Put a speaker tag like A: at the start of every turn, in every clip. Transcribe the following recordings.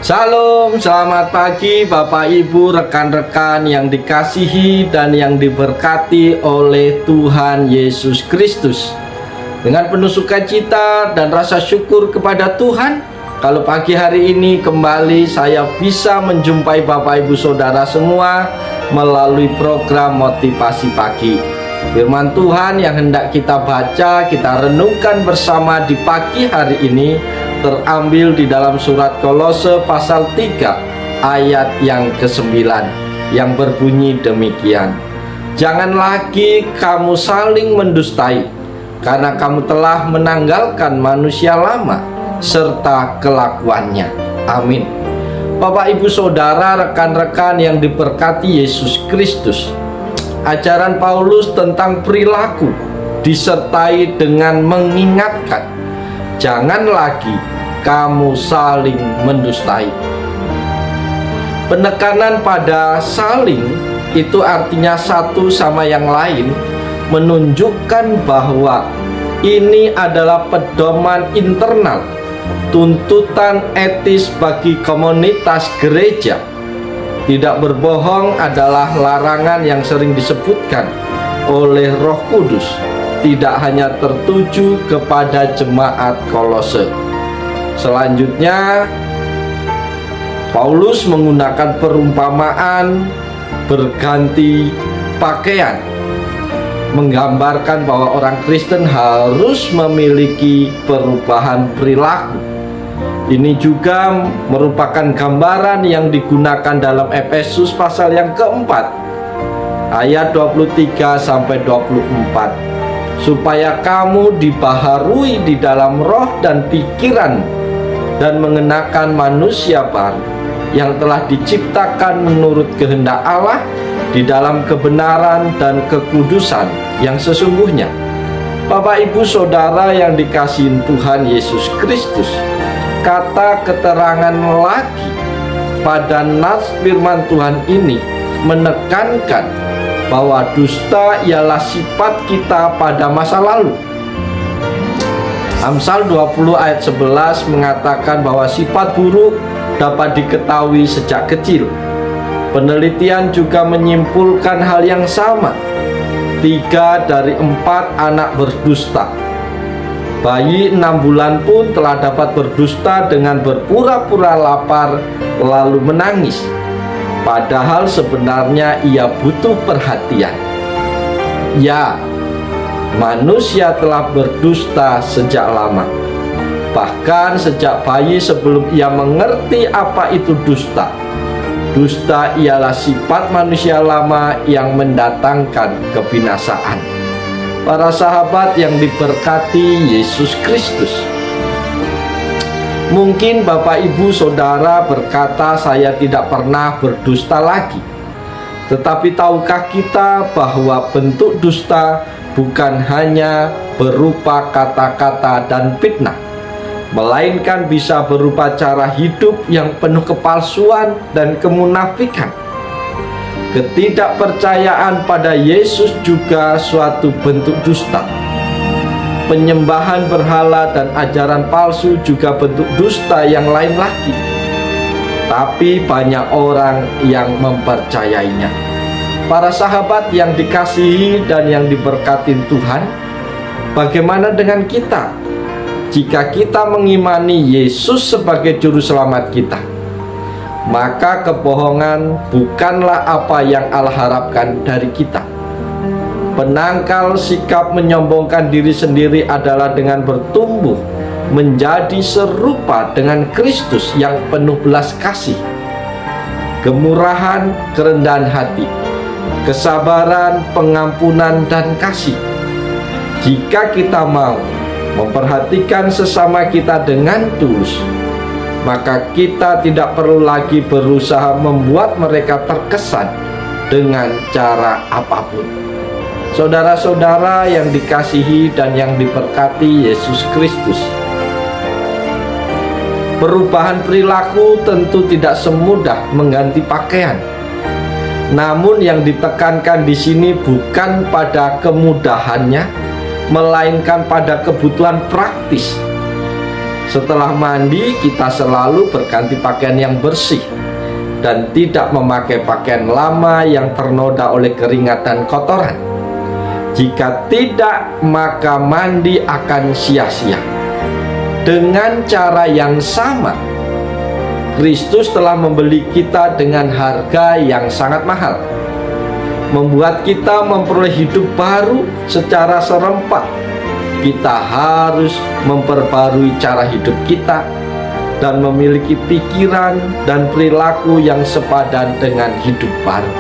A: Shalom, selamat pagi Bapak Ibu, rekan-rekan yang dikasihi dan yang diberkati oleh Tuhan Yesus Kristus. Dengan penuh sukacita dan rasa syukur kepada Tuhan, kalau pagi hari ini kembali saya bisa menjumpai Bapak Ibu Saudara semua melalui program Motivasi Pagi. Firman Tuhan yang hendak kita baca, kita renungkan bersama di pagi hari ini terambil di dalam surat Kolose pasal 3 ayat yang ke-9 yang berbunyi demikian. Jangan lagi kamu saling mendustai, karena kamu telah menanggalkan manusia lama serta kelakuannya. Amin. Bapak Ibu Saudara, rekan-rekan yang diberkati Yesus Kristus, ajaran Paulus tentang perilaku disertai dengan mengingatkan, jangan lagi kamu saling mendustai. Penekanan pada saling itu artinya satu sama yang lain, menunjukkan bahwa ini adalah pedoman internal, tuntutan etis bagi komunitas gereja. Tidak berbohong adalah larangan yang sering disebutkan oleh Roh Kudus, tidak hanya tertuju kepada jemaat Kolose. Selanjutnya, Paulus menggunakan perumpamaan berganti pakaian, menggambarkan bahwa orang Kristen harus memiliki perubahan perilaku. Ini juga merupakan gambaran yang digunakan dalam Efesus pasal yang keempat, ayat 23 sampai 24. Supaya kamu dibaharui di dalam roh dan pikiran, dan mengenakan manusia baru yang telah diciptakan menurut kehendak Allah di dalam kebenaran dan kekudusan yang sesungguhnya. Bapak Ibu Saudara yang dikasihi Tuhan Yesus Kristus, kata keterangan lagi pada nas firman Tuhan ini menekankan bahwa dusta ialah sifat kita pada masa lalu. Amsal 20 ayat 11 mengatakan bahwa sifat buruk dapat diketahui sejak kecil. Penelitian juga menyimpulkan hal yang sama. 3 dari 4 anak berdusta. Bayi 6 bulan pun telah dapat berdusta dengan berpura-pura lapar lalu menangis, padahal sebenarnya ia butuh perhatian. Ya, manusia telah berdusta sejak lama, bahkan sejak bayi sebelum ia mengerti apa itu dusta. Dusta ialah sifat manusia lama yang mendatangkan kebinasaan. Para sahabat yang diberkati Yesus Kristus, mungkin Bapak Ibu Saudara berkata, saya tidak pernah berdusta lagi. Tetapi tahukah kita bahwa bentuk dusta bukan hanya berupa kata-kata dan fitnah, melainkan bisa berupa cara hidup yang penuh kepalsuan dan kemunafikan. Ketidakpercayaan pada Yesus juga suatu bentuk dusta. Penyembahan berhala dan ajaran palsu juga bentuk dusta yang lain lagi. Tapi banyak orang yang mempercayainya. Para sahabat yang dikasihi dan yang diberkati Tuhan, bagaimana dengan kita? Jika kita mengimani Yesus sebagai juru selamat kita, maka kebohongan bukanlah apa yang Allah harapkan dari kita. Penangkal sikap menyombongkan diri sendiri adalah dengan bertumbuh menjadi serupa dengan Kristus yang penuh belas kasih, kemurahan, kerendahan hati, kesabaran, pengampunan, dan kasih. Jika kita mau memperhatikan sesama kita dengan tulus, maka kita tidak perlu lagi berusaha membuat mereka terkesan dengan cara apapun. Saudara-saudara yang dikasihi dan yang diberkati Yesus Kristus, perubahan perilaku tentu tidak semudah mengganti pakaian. Namun yang ditekankan di sini bukan pada kemudahannya, melainkan pada kebutuhan praktis. Setelah mandi, kita selalu berganti pakaian yang bersih dan tidak memakai pakaian lama yang ternoda oleh keringat dan kotoran. Jika tidak, maka mandi akan sia-sia. Dengan cara yang sama, Kristus telah membeli kita dengan harga yang sangat mahal, membuat kita memperoleh hidup baru secara serempak. Kita harus memperbarui cara hidup kita dan memiliki pikiran dan perilaku yang sepadan dengan hidup baru.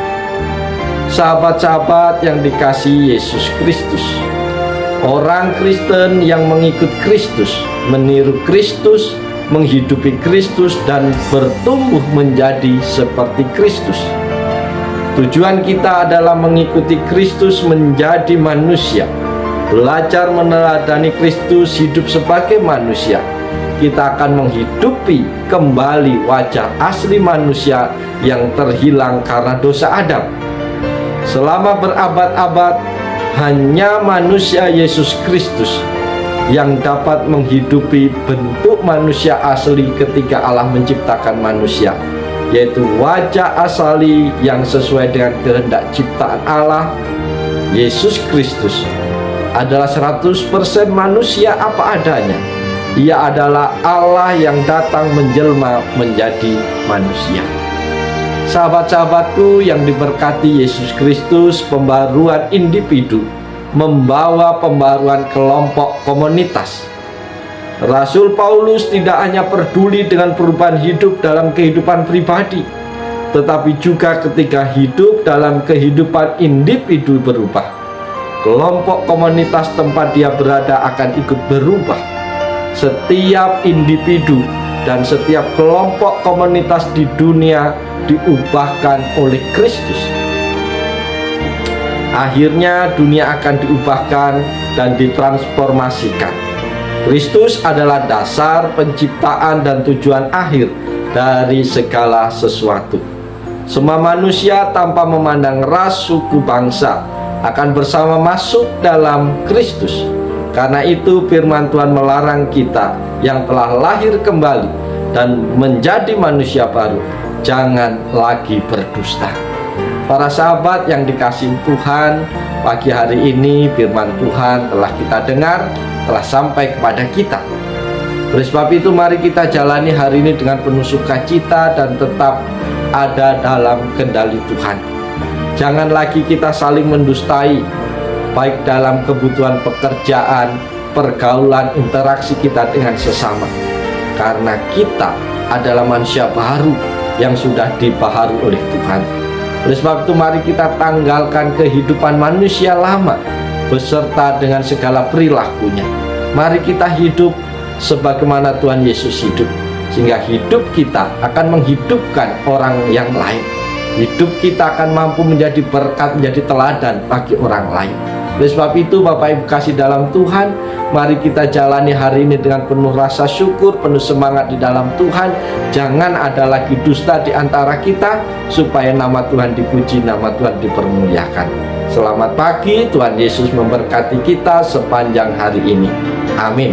A: Sahabat-sahabat yang dikasihi Yesus Kristus, orang Kristen yang mengikut Kristus, meniru Kristus, menghidupi Kristus, dan bertumbuh menjadi seperti Kristus. Tujuan kita adalah mengikuti Kristus menjadi manusia, belajar meneladani Kristus hidup sebagai manusia. Kita akan menghidupi kembali wajah asli manusia yang terhilang karena dosa Adam. Selama berabad-abad, hanya manusia Yesus Kristus yang dapat menghidupi bentuk manusia asli ketika Allah menciptakan manusia, yaitu wajah asli yang sesuai dengan kehendak ciptaan Allah. Yesus Kristus adalah 100% manusia apa adanya. Ia adalah Allah yang datang menjelma menjadi manusia. Sahabat-sahabatku yang diberkati Yesus Kristus, pembaruan individu membawa pembaruan kelompok komunitas. Rasul Paulus tidak hanya peduli dengan perubahan hidup dalam kehidupan pribadi, tetapi juga ketika hidup dalam kehidupan individu berubah, kelompok komunitas tempat dia berada akan ikut berubah. Setiap individu dan setiap kelompok komunitas di dunia diubahkan oleh Kristus. Akhirnya dunia akan diubahkan dan ditransformasikan. Kristus adalah dasar penciptaan dan tujuan akhir dari segala sesuatu. Semua manusia tanpa memandang ras, suku, bangsa akan bersama masuk dalam Kristus. Karena itu firman Tuhan melarang kita yang telah lahir kembali dan menjadi manusia baru, jangan lagi berdusta. Para sahabat yang dikasihi Tuhan, pagi hari ini firman Tuhan telah kita dengar, telah sampai kepada kita. Oleh sebab itu mari kita jalani hari ini dengan penuh sukacita dan tetap ada dalam kendali Tuhan. Jangan lagi kita saling mendustai, baik dalam kebutuhan pekerjaan, pergaulan, interaksi kita dengan sesama. Karena kita adalah manusia baru yang sudah dibaharui oleh Tuhan. Oleh sebab itu mari kita tanggalkan kehidupan manusia lama beserta dengan segala perilakunya. Mari kita hidup sebagaimana Tuhan Yesus hidup, sehingga hidup kita akan menghidupkan orang yang lain. Hidup kita akan mampu menjadi berkat, menjadi teladan bagi orang lain. Oleh sebab itu Bapak Ibu kasih dalam Tuhan, mari kita jalani hari ini dengan penuh rasa syukur, penuh semangat di dalam Tuhan. Jangan ada lagi dusta di antara kita, supaya nama Tuhan dipuji, nama Tuhan dipermuliakan. Selamat pagi, Tuhan Yesus memberkati kita sepanjang hari ini. Amin.